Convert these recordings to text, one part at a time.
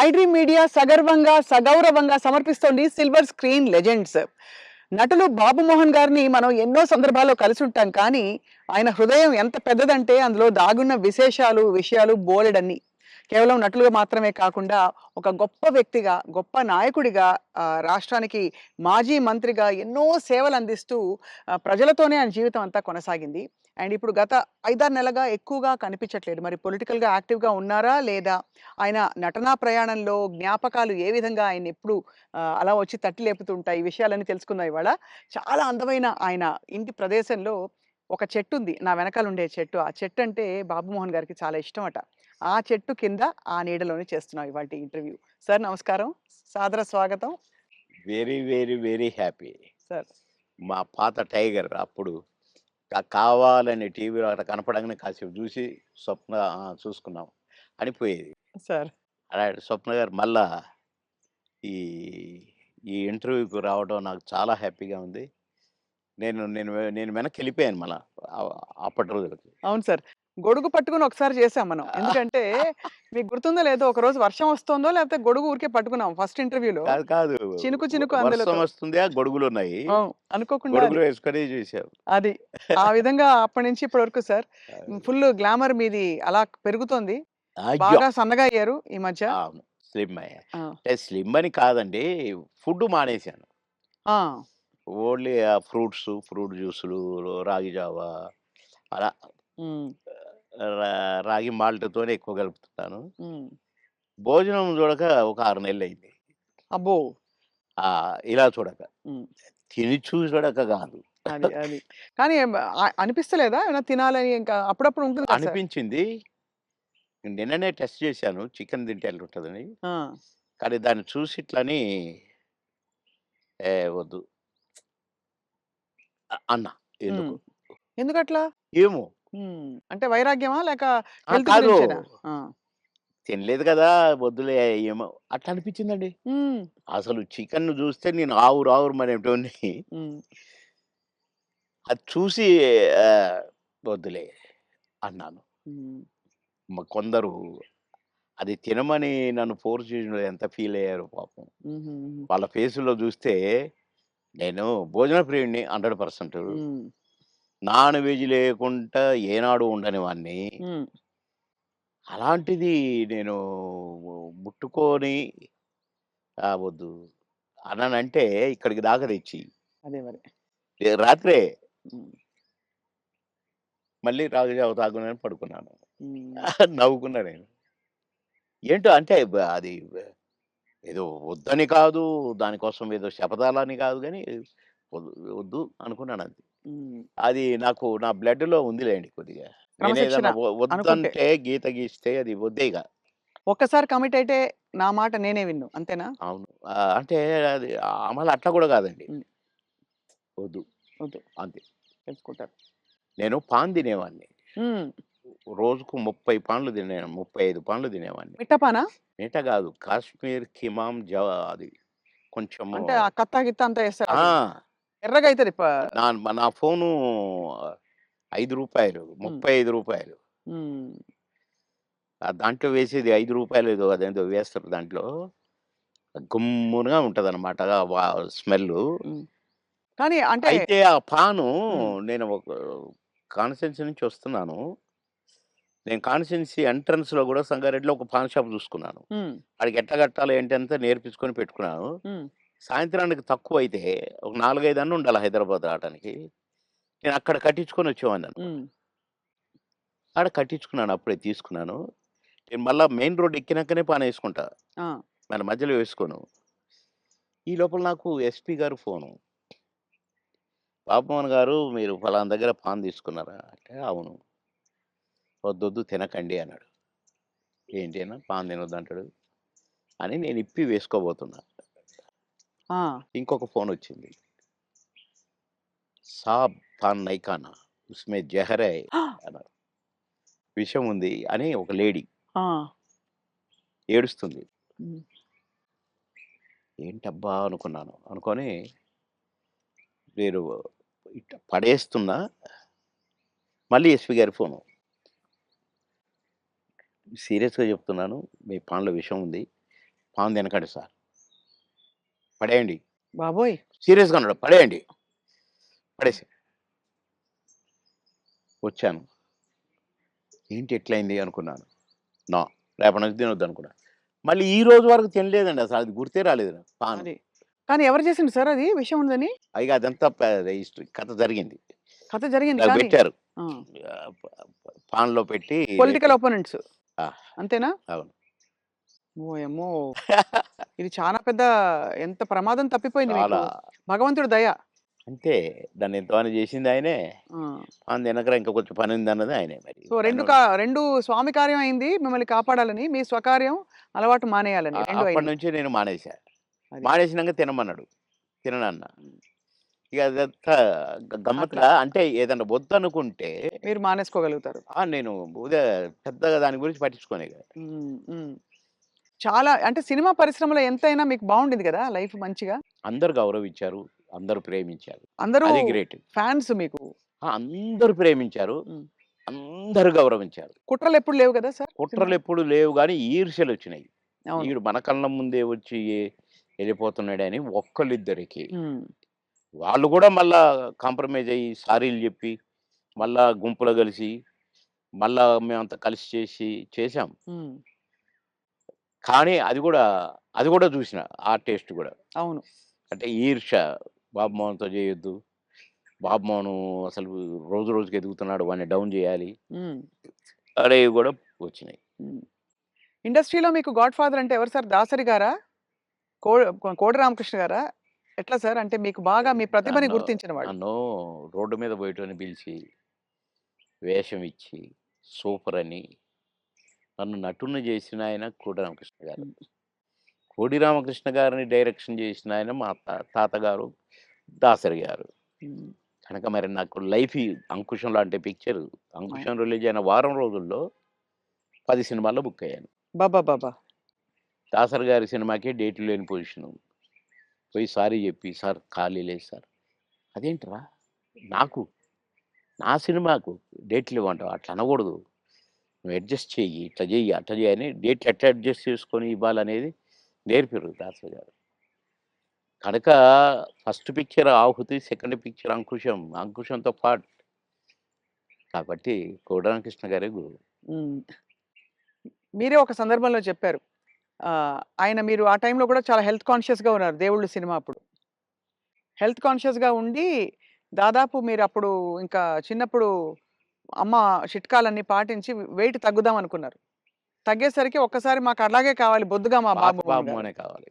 IDream media సగర్వంగా, సగౌరవంగా సమర్పిస్తోంది silver screen legends. నటులు బాబు మోహన్ గారిని మనం ఎన్నో సందర్భాల్లో కలిసుంటాం. కానీ, ఆయన హృదయం ఎంత పెద్దదంటే అందులో దాగున్న విశేషాలు, విషయాలు బోలెడన్ని. కేవలం నటులుగా మాత్రమే కాకుండా ఒక గొప్ప వ్యక్తిగా, గొప్ప నాయకుడిగా, రాష్ట్రానికి మాజీ మంత్రిగా ఎన్నో సేవలందిస్తూ ప్రజలతోనే ఆయన జీవితం అంతా కొనసాగింది. అండ్ ఇప్పుడు గత 5, 6 నెలలుగా ఎక్కువగా కనిపించట్లేదు. మరి పొలిటికల్‌గా యాక్టివ్‌గా ఉన్నారా? లేదా? ఆయన నటనా ప్రయాణంలో జ్ఞాపకాలు ఏ విధంగా ఆయన్నెప్పుడు అలా వచ్చి తట్టి లేపుతుంటాయి? ఈ విషయాలన్నీ తెలుసుకుందాం ఇవాళ. చాలా అందమైన ఆయన ఇంటి ప్రదేశంలో ఒక చెట్టుంది. నా వెనకాలుండే చెట్టు. ఆ చెట్టంటే బాబుమోహన్ గారికి చాలా ఇష్టమట. ఆ చెట్టు కింద, ఆ నీడలోనే చేస్తున్నాం ఇవాల్టి ఇంటర్వ్యూ. సార్ నమస్కారం. సాదర స్వాగతం. Very, very, very happy. Sir. మా పాత టైగర్ అప్పుడు కావాలని టీవీలో అట్లా కనపడంగానే కాసేపు చూసి స్వప్న చూసుకున్నాం అని పోయేది. సార్. అలాంటి స్వప్న గారు మళ్ళా ఈ ఈ ఇంటర్వ్యూకి రావడం నాకు చాలా హ్యాపీగా ఉంది. నేను నేను నేను వెనక్కెళ్ళిపోయాను మళ్ళా అప్పటి రోజులకి. అవును సార్. గొడుగు పట్టుకొని ఒకసారి చేసాం మనం. ఎందుకంటే మీకు గుర్తుందో లేదో ఒకరోజు వర్షం వస్తోందో లేకపోతే గొడుగు ఊరికే పట్టుకున్నాం ఫస్ట్ ఇంటర్వ్యూలో. కాదు, కాదు. చినుకు చినుకు వర్షం అందులోతో వస్తుంది. గొడుగులున్నాయి. అవును. అనుకోకుండా అది. గొడుగులు వేసుకొని చూసాం. అది. ఆ విధంగా అప్పటి నుంచి ఇప్పటి వరకు సార్ ఫుల్ గ్లామర్ మీది అలా పెరుగుతోంది. అయ్యో! బాగా సన్నగా అయ్యారు ఈ మధ్య. అవును. స్లిమ్ అయ్యా. ఆ! అంటే స్లిమ్ అని కాదండి. ఫుడ్ మానేశాను. ఆ! ఓన్లీ ఫ్రూట్ జ్యూసులు, రాగి జావా అలా హ్మ్. రాగి మాల్ట్‌తోనే ఎక్కువ కలుపుతున్నాను. హ్మ్. భోజనం చూడక ఒక 6 నెలలయింది. అబ్బో! ఇలా చూడక. హ్మ్. తిని చూడక కాదు. అది. కానీ అనిపిస్తలేదా? ఏమైనా తినాలని ఇంకా అప్పుడప్పుడు ఉంటుంది కదా సార్. అనిపించింది. నిన్ననే టెస్ట్ చేశాను చికెన్ తింటే ఎట్లుంటదని. ఆ! కానీ దాన్ని చూసి ఇట్లని వద్దు అన్నా. హ్మ్. ఎందుకో. ఎందుకట్లా? ఏమో. అంటే వైరాగ్యమా? లేక హెల్త్ కాదు. గురించేనా? ఆ! తినలేదు కదా! వద్దులే ఏమో అట్లా అనిపించిందండి. హ్మ్. అసలు చికెన్‌ను చూస్తే నేను ఆవురావురమనేటోడిని. హ్మ్. అది చూసి ఆహ్, వద్దులే అన్నాను. హ్మ్. కొందరు అది తినమని నన్ను ఫోర్స్ చేసినోళ్ళు ఎంత ఫీల్ అయ్యారో పాపం. హుహుహు. వాళ్ళ ఫేసుల్లో చూస్తే నేను భోజన ప్రియుడిని 100%. హ్మ్. నాన్ వెజ్ లేకుండా ఏనాడు ఉండని వాడిని. హ్మ్. అలాంటిది నేను ముట్టుకొని వద్దు అన్నానంటే ఇక్కడికి దాకా తెచ్చి అదే మరి. రాత్రే హ్మ్. మళ్ళీ రాగి జావ తాగునని పడుకున్నాను. హ్మ్. నవ్వుకున్నా నేను. ఏంటో అంటే అది ఏదో వద్దని కాదు, దానికోసం ఏదో శపథాలని కాదు గానీ, వద్దు వద్దు అనుకున్నానంతే. హ్మ్. అది నాకు నా బ్లడ్‌లో ఉందిలెండి కొద్దిగా. క్రమశిక్షణ నేనేదన్నా అనుకుంటే. వద్దంటే గీత గీస్తే అది వద్దే ఇగ. ఒక్కసారి కమిట్ అయితే నా మాట నేనే విన్ను. అంతేనా? అవును. అంటే అది మళ్ళీ అట్లా గూడా కాదండి. హ్మ్. వద్దు వద్దు. అంతే. తెలుసుకుంటారు. నేను పాన్ తినేవాడిని. హ్మ్. రోజుకు 30 పాన్లు 35 పాన్లు తినేవాడిని. మిట్టపానా? మిగతా గాదు. కాశ్మీర్ కిమాం అది కొంచెము అంటే ఆ కత్తా గిత్తా అంతా ఏస్తారు అది. ఆ! ఎర్రగా అయితది. నా ఫోను రూ. 5 రూ. హ్మ్. 35. హ్మ్. దాంట్లో వేసేది రూ. 5 ఏదో అదేదో వేస్తారు దాంట్లో. గుమ్మునగా ఉంటదనమాట. స్మెల్లు. హ్మ్. కానీ అంటే అయితే ఆ పాను హ్మ్. నేను ఒక కాన్స్టిట్యున్సీ నుంచి వస్తున్నాను. నేను కాన్స్టిట్యున్సీ ఎంట్రన్స్‌లో గూడా సంగారెడ్డిలో ఒక పాన్ షాప్ చూసుకున్నాను. హ్మ్. ఆడికి ఎట్లా కట్టాలి ఏంటి అంతా నేర్పించుకొని పెట్టుకున్నాను. హ్మ్. సాయంత్రానికి తక్కువైతే ఒక 4, 5 అన్న ఉండాలి హైదరాబాద్ రావటానికి. నేను అక్కడ కట్టించుకొని వచ్చేవాడిననమాట. హ్మ్. ఆడ కట్టించుకున్నాను. అప్పుడే తీసుకున్నాను. నేను మళ్ళా మెయిన్ రోడ్ ఎక్కినాకనే పానేసుకుంటా. ఆ! మన మధ్యలో వేసుకోను. ఈ లోపల నాకు ఎస్పీ గారు ఫోను. "బాబుమోహన్ గారు మీరు ఫలానా దగ్గర పాన్ తీసుకున్నారా?" అంటే, "అవును." "వద్దొద్దు తినకండి" అన్నాడు. ఏంటి అన్నా పాన్ తినొద్దంటాడు అని నేను ఇప్పి వేసుకోబోతున్నా. ఆ! ఇంకొక ఫోనొచ్చింది. "సాబ్ పాన్ నహీ ఖానా ఉస్మే జహర్ హై" అన్నారు. విషం ఉంది అని ఒక లేడీ ఆ! ఏడుస్తుంది. హ్మ్. ఏంటబ్బా! అనుకున్నాను. అనుకోని నేను ఇట్ట పడేస్తున్నా. మళ్ళీ ఎస్పీ గారి ఫోను. "సీరియస్‌గా చెప్తున్నాను. మీ పాన్‌లో విషం ఉంది. పాము తినకండి సార్. పడేయండి. బాబోయ్! సీరియస్‌గా అన్నాడు. పడేయండి. పడేసా. వచ్చాను. ఏంటి ఎట్లయింది అనుకున్నాను. నో. రేపటి నుంచి తినొద్దనుకున్నా. మళ్ళీ ఈ రోజు వరకు తినలేదండి అసలు. అది గుర్తే రాలేదు నాకు పాను. అది. కానీ ఎవరు చేసిండ్రు సార్ అది విషం ఉందని? ఇగ అదంతా హిస్టరీ కథ జరిగింది. కథ జరిగింది నాకు కానీ పెట్టారు. ఆ! పాన్‌లో పెట్టి రేపు పొలిటికల్ అపోనెంట్స్ ఆ! అంతేనా? అవును. ఓయమ్మో! ఇది చాలా పెద్ద ఎంత ప్రమాదం తప్పిపోయింది మీకు. చాలా. భగవంతుడి దయ. అంతే. దాన్ని ఎంతమని చేసింది ఆయనే. ఆ! పాను తినకరా ఇంకా కొంచెం పనుందన్నది ఆయనే మరి. సో 2 స్వామి కార్యం అయింది మిమ్మల్ని కాపాడాలని. మీ స్వకార్యం అలవాటు మానేయాలని 2 అయింది. అప్పటినుంచి నేను మానేసా. అది. మానేసినంక తినమన్నాడు. తిననన్నా. హ్మ్. ఇక అదంతా అట్లా గమ్మత్తుగా అంటే ఏదన్నా వద్దనుకుంటే మీరు మానేసుకోగలుగుతారు. నేను పెద్దగా దాని గురించి పట్టించుకోను ఇక. హ్మ్. హ్మ్. చాలా అంటే సినిమా పరిశ్రమలో ఎంతైనా మీకు బావుండింది గదా! లైఫ్ మంచిగా. అందరూ గౌరవించారు. అందరూ ప్రేమించారు. అందరూ అది గ్రేట్. ఫాన్స్ మీకు. అందరూ ప్రేమించారు. హ్మ్. అందరూ గౌరవించారు. కుట్రలెప్పుడు లేవు గదా సార్ సినిమాలో? కుట్రలెప్పుడు లేవు గానీ ఈర్ష్యలొచ్చినాయి. అవును. ఈడు మన కళ్ళ ముందే వచ్చి ఎళ్ళిపోతున్నాడని ఒక్కళ్ళిద్దరికి. హ్మ్. వాళ్ళు గూడా మళ్ళా కాంప్రమైజ్ అయ్యి సారీలు జెప్పి, మళ్ళా గుంపులో గలిసి, మళ్ళా మేమంతా కలిసి చేశాం. హ్మ్. కానీ అది గూడా జూసిన. ఆ టేస్ట్ గూడా. అవును. అంటే ఈర్ష్య. బాబు మోహన్‌తో జేయొద్దు. బాబు మోహను అసలు రోజు రోజుకి ఎదుగుతున్నాడు. వాడిని డౌన్ జేయాలి. హ్మ్. అనేవి గూడా వచ్చినాయి. హ్మ్. ఇండస్ట్రీలో మీకు గాడ్ ఫాదర్ అంటే ఎవరు సార్? దాసరి గారా? కో కోడి రామకృష్ణ గారా? ఎట్లా సార్? అంటే మీకు బాగా మీ ప్రతిభని నన్ను గుర్తించిన వాళ్ళు. నన్ను రోడ్డు మీద బోయేటోడిని పిలిచి, వేషం ఇచ్చి, సూపరని నన్ను నటుడిని జేసిన ఆయన కోడి రామకృష్ణ గారు. హ్మ్. కోడి రామకృష్ణ గారిని డైరెక్షన్ జేసిన ఆయన మా తాతగారు దాసరి గారు. హ్మ్. కనుక మరి నాకు లైఫ్ ఈ 'అంకుశం' లాంటి పిక్చరు అవును. 'అంకుశం' రిలీజ్ అయిన వారం రోజుల్లో 10 సినిమాల్లో బుక్ అయ్యాను. అబ్బబ్బబ్బా! దాసరి గారి సినిమాకే డేట్లు లేని పొజిషను. పోయి సారీ జెప్పి, "సార్ ఖాళీ లేదు సార్." "అదేంట్రా? నాకు, నా సినిమాకు డేట్లు ఇవ్వంటావా? అట్లా అనకూడదు. నువ్వు అడ్జస్ట్ చెయ్యి. ఇట్లా జెయ్యి, అట్లా జెయ్యి" అని డేట్లు ఎట్లా అడ్జస్ట్ చేసుకొని ఇవ్వాలనేది నేర్పిర్రు దాసరి గారు. కనుక ఫస్ట్ పిక్చర్ 'ఆహుతి', సెకండ్ పిక్చర్ 'అంకుశం'. 'అంకుశంతో' పాటు కాబట్టి కోడి రామకృష్ణ గారే గురువు. హ్మ్. మీరే ఒక సందర్భంలో చెప్పారు. ఆయన మీరు ఆ టైంలో కూడా చాలా హెల్త్ కాన్షియస్‌గా ఉన్నారు 'దేవుళ్ళు' సినిమా అప్పుడు. హెల్త్ కాన్షియస్‌గా ఉండి దాదాపు మీరప్పుడు ఇంకా చిన్నప్పుడు అమ్మ చిట్కాలన్నీ పాటించి వెయిట్ తగ్గుదాం అనుకున్నారు. తగ్గేసరికి ఒక్కసారి మాకు అలాగే కావాలి బొద్దుగా మా పాత బాబు బాబు మోహన్ గారు. మోనే కావాలి.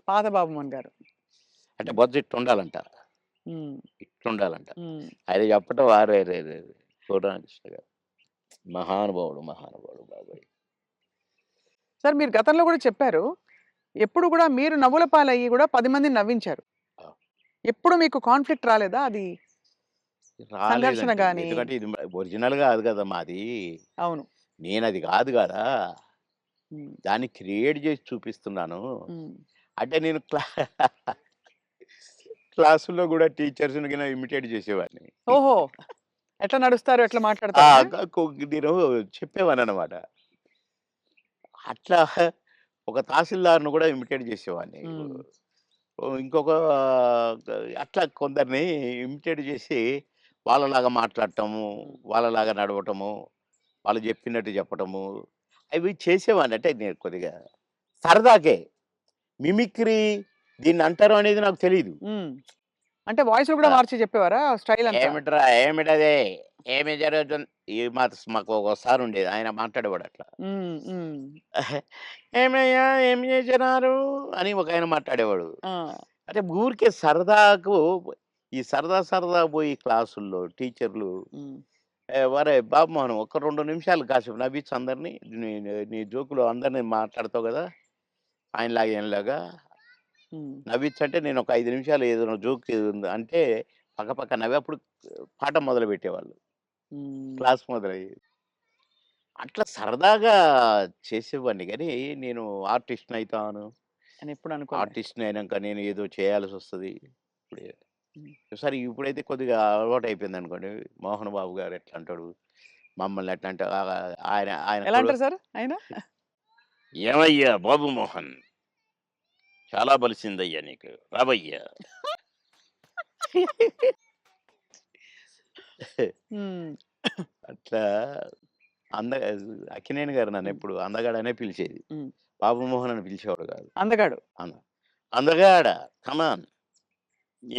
పాత బాబు మోహన్ గారు. అంటే బొజ్జ ఇట్టుండాలంట. హ్మ్. ఇట్లుండాలంట. హ్మ్. ఆయన చెప్పటం అరెరెరెరే! కోడి రామకృష్ణ గారు. మహానుభావుడు, మహానుభావుడు బాబోయ్! సార్ మీరు గతంలో కూడా చెప్పారు. ఎప్పుడు కూడా మీరు నవ్వుల పాలయ్యి కూడా 10 మందిని నవ్వించారు. ఆ! ఎప్పుడు మీకు కాన్‌ఫ్లిక్ట్ రాలేదా? అది సంఘర్షణ రాలేదండి. గాని ఎందుకంటే ఇది ఒరిజినల్ గాదు గదా! మాది. అవును. నేనది గాదు గదా! హ్మ్. దాన్ని క్రియేట్ జేసి చూపిస్తున్నాను. హ్మ్. అంటే నేను క్లాసుల్లో గూడా టీచర్స్‌ని గిన ఇమిటేట్ జేసేవాడిని. ఓహో! ఎట్లా నడుస్తారు? ఎట్లా ఆ! మాట్లాడతారనా? నేను చెప్పేవాడిననమాట. అట్లా ఒక తహసీల్దార్‌ని గూడా ఇమిటేట్ జేసేవాడిని. హ్మ్. ఇంకొక అట్లా కొందరిని ఇమిటేట్ జేసి వాళ్ళలాగా మాట్లాడటము, హ్మ్. వాళ్ళలాగా నడవటము, వాళ్ళు జెప్పినట్టు చెప్పటము, అవి చేసేవాడిని. అంటే నేను కొద్దిగా సరదాకే. మిమిక్రీ దీన్నంటారు అనేది నాకు తెలీదు. హ్మ్. అంటే వాయిస్‌లు కూడా ఆ! మార్చి చెప్పేవారా? స్టైల్ అంతా? "ఏమిట్రా? ఏమిటది? ఏమి జరుగుతుంది?" మాకు ఒక సారుండేది. ఆయన మాట్లాడేవాడు అట్లా. హ్మ్. హ్మ్. "ఏమయ్యా ఏం చేసినారు?" అని ఒకాయన మాట్లాడేవాడు. ఆ! అంటే ఊరికే సరదాకు ఈ సరదా సరదా పోయి క్లాసుల్లో టీచర్లు హ్మ్. "ఒరేయ్ బాబు మోహన్ ఒక్క 2 నిమిషాలు కాసేపు నవ్వించు అందరిని. నీ నీ జోక్‌లో అందరిని మాట్లాడతావు గదా! ఆయనలాగా ఈయనలాగా హ్మ్. నవ్వించంటే" నేను ఒక 5 నిమిషాలు ఏదైనా జోక్ అంటే పక్కపక్క నవ్వి అప్పుడు పాఠం మొదలుపెట్టేవాళ్ళు. హ్మ్. క్లాస్ మొదలయ్యేది. అట్లా సరదాగా చేసేవాడిని గానీ, నేను ఆర్టిస్ట్‌నయితాను. అని ఎప్పుడు అనుకోలే. ఆర్టిస్ట్‌ని అయినంక నేను ఏదో చేయాల్సొస్తది. ఇప్పుడే హ్మ్. సరే ఇప్పుడైతే కొద్దిగా అలవాటయిపోయిందనుకోండి. 'మోహన్ బాబు' గారు ఎట్లంటాడు, మమ్మల్ని ఎట్లా అంటే ఆయన ఆయన ఎలా చూడు అంటారు సార్ ఆయన? "ఏమయ్యా బాబు మోహన్! చాలా బలిసిందయ్యా నీకు. రావయ్యా. హ్మ్. అట్లా అంద అక్కినేని గారు హ్మ్. నన్నెప్పుడు అందగాడనే పిలిచేది. హ్మ్. బాబుమోహన్ అని పిలిచేవాడు కాదు. అందగాడు. అన్న అందగాడ కమాన్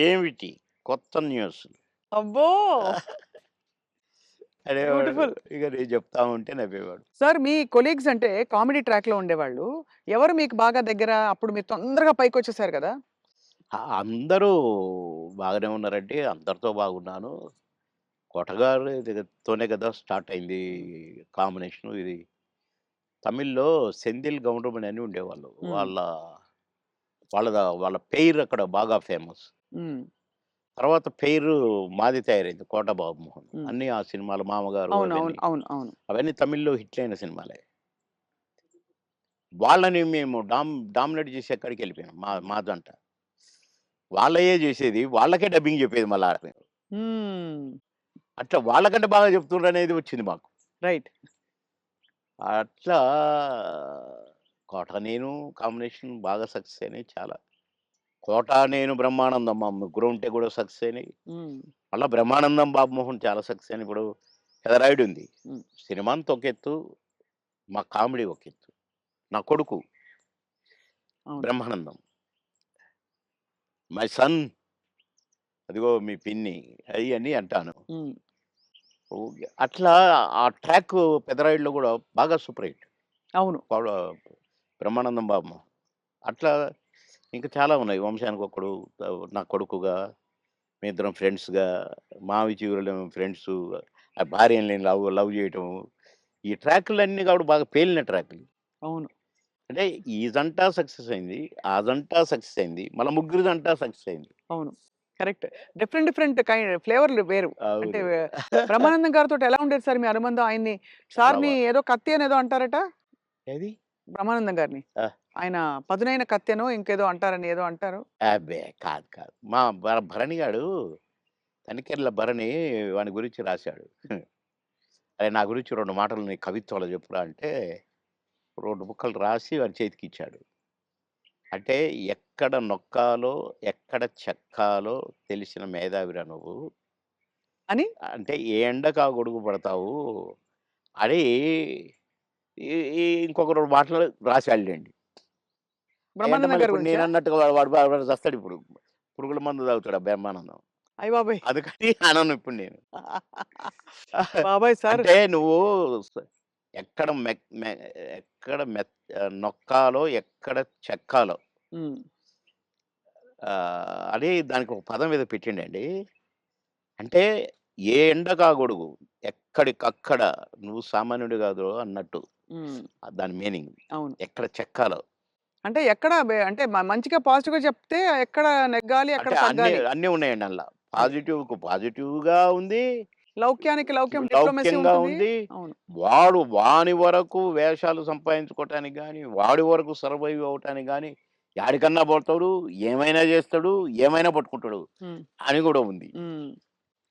ఏమిటి కొత్త న్యూస్ అబ్బో! అనేవాడు. బ్యూటిఫుల్. ఇక నేను చెప్తా ఉంటే నవ్వేవాడు. సార్ మీ కొలీగ్స్ అంటే కామెడీ ట్రాక్‌లో ఉండేవాళ్ళు. ఎవరు మీకు బాగా దగ్గర? అప్పుడు మీరు తొందరగా పైకొచ్చేసారు గదా! అందరూ బాగానే ఉన్నారండి. అందరితో బాగున్నాను. కొటగారి దగ్గరతోనే కదా స్టార్ట్ అయింది హ్మ్. కాంబినేషను ఇది. తమిళ్‌లో సెంధిల్ గౌండమణి అని ఉండేవాళ్ళు. హ్మ్. వాళ్ళ పెయిర్ అక్కడ బాగా ఫేమస్. హ్మ్. తర్వాత పెయిరు మాది తయారైంది 'కోట బాబుమోహన్.' హ్మ్. అన్నీ ఆ సినిమాలు 'మామగారు' అవును. అవును. అవన్నీ. అవును. అవును. అవన్నీ తమిళ్‌లో హిట్లయిన సినిమాలే. వాళ్ళని మేము డామినేట్ చేసి ఎక్కడికెళ్ళిపోయాం మా జంట. వాళ్ళయ్యే చేసేది. వాళ్ళకే డబ్బింగ్ చెప్పేది మళ్ళా మేము. హ్మ్. అట్లా వాళ్ళకంటే బాగా చెప్తుండ్రనేది వచ్చింది మాకు. రైట్. అట్లా 'కోట నేను' కాంబినేషన్ బాగా సక్సెస్ అయినాయి చాలా. 'కోట నేను' 'బ్రహ్మానందం' మా ముగ్గురం ఉంటే కూడా సక్సెస్ అయినాయి. హ్మ్. మళ్ళా 'బ్రహ్మానందం' 'బాబుమోహన్' చాలా సక్సెస్ అయినాయి. ఇప్పుడు 'పెదరాయుడు' ఉంది. హ్మ్. సినిమా అంతా ఒక ఎత్తు, మా కామెడీ ఒక ఎత్తు. నా కొడుకు అవును. 'బ్రహ్మానందం' మై సన్ అదిగో మీ పిన్ని అయన్నీ అంటాను. హ్మ్. ఓకే. అట్లా ఆ ట్రాక్ 'పెదరాయుడులో' కూడా బాగా సూపర్ హిట్. అవును. పౌడ 'బ్రహ్మానందం' బాబు. అట్లా ఇంకా చాలా ఉన్నాయి. 'వంశానికొక్కడు', నా కొడుకుగా, మేమిద్దరం ఫ్రెండ్స్‌గా, 'మావి చిగురులేమో' ఫ్రెండ్సు, ఆ భార్యని నేను లవ్ చేయటము. ఈ ట్రాకులన్నీ కూడా బాగా పేలిన ట్రాకులు. అవును. అంటే ఈ జంట సక్సెస్ అయింది. ఆ జంట సక్సెస్ అయింది. మళ్ళా ముగ్గురి జంట సక్సెస్ అయింది. అవును. కరెక్ట్. డిఫరెంట్ డిఫరెంట్ ఫ్లేవర్‌లు వేరు. అంటే అవును. బ్రహ్మానందం గారితోటి ఎలా ఉండేది సార్ మీ అనుబంధం? ఆయన్ని చాలా సార్‌ని ఏదో కత్తి అనేదో అంటారట? ఏది? బ్రహ్మానందం గారిని. ఆ! ఆయన పదునైన కత్తెనో ఇంకేదో అంటారని ఏదో అంటారు. అబ్బే! కాదు. మా భరణి గాడు తనికెళ్ళ భరణి వాని గురించి రాశాడు. అరే! నా గురించి 2 మాటలు నీ కవిత్వంలో చెప్పురా అంటే 2 ముక్కలు రాసి వాని చేతికిచ్చాడు. అంటే ఎక్కడ నొక్కాలో, ఎక్కడ చెక్కాలో తెలిసిన మేధావిరా నువ్వు. అని అంటే ఏ ఎండకు ఆ గొడుగు పడతావు అని ఈ ఈ ఇంకొక 2 మాటలు రాసాడులెండి. అంటే బ్రహ్మానందం మళ్ళీ గారి ఇప్పుడు గురించా? నేనన్నట్టుగా వాడు చస్తాడిప్పుడు. పురుగుల మందు తాగుతాడు ఆ బ్రహ్మానందం. అయ్య బాబోయ్! అందుకని అనను ఇప్పుడు నేను. బాబోయ్! సార్ అంటే నువ్వు స ఎక్కడ మెక్ మె ఎక్కడ నొక్కాలో, ఎక్కడ చెక్కాలో హ్మ్. అని దానికి ఒక పదం ఏదో పెట్టిండండి. అంటే ఏ ఎండకా గొడుగు, ఎక్కడికక్కడ నువ్వు సామాన్యుడు కాదు అన్నట్టు. హ్మ్. దాని మీనింగ్. అవును. ఎక్కడ చెక్కాలో. అంటే ఎక్కడ అంటే మంచిగా పాజిటివ్‌గా చెప్తే ఎక్కడ నెగ్గాలి, ఎక్కడ అంటే తగ్గాలి. అన్నీ ఉన్నాయండి అందుల. అది. పాజిటివ్‌కు పాజిటివ్‌గా ఉంది. లౌక్యానికి లౌక్యం డిప్లొమసీ లౌక్యంగా ఉంటుంది. ఉంది. అవును. వాని వరకు వేషాలు సంపాదించుకోవటానికి గాని, వాడి వరకు సర్వైవ్ అవ్వటానికి గాని, యాడికన్నా పోతాడు, ఏమైనా చేస్తాడు, ఏమైనా పట్టుకుంటాడు హ్మ్. అని గూడా ఉంది. హ్మ్.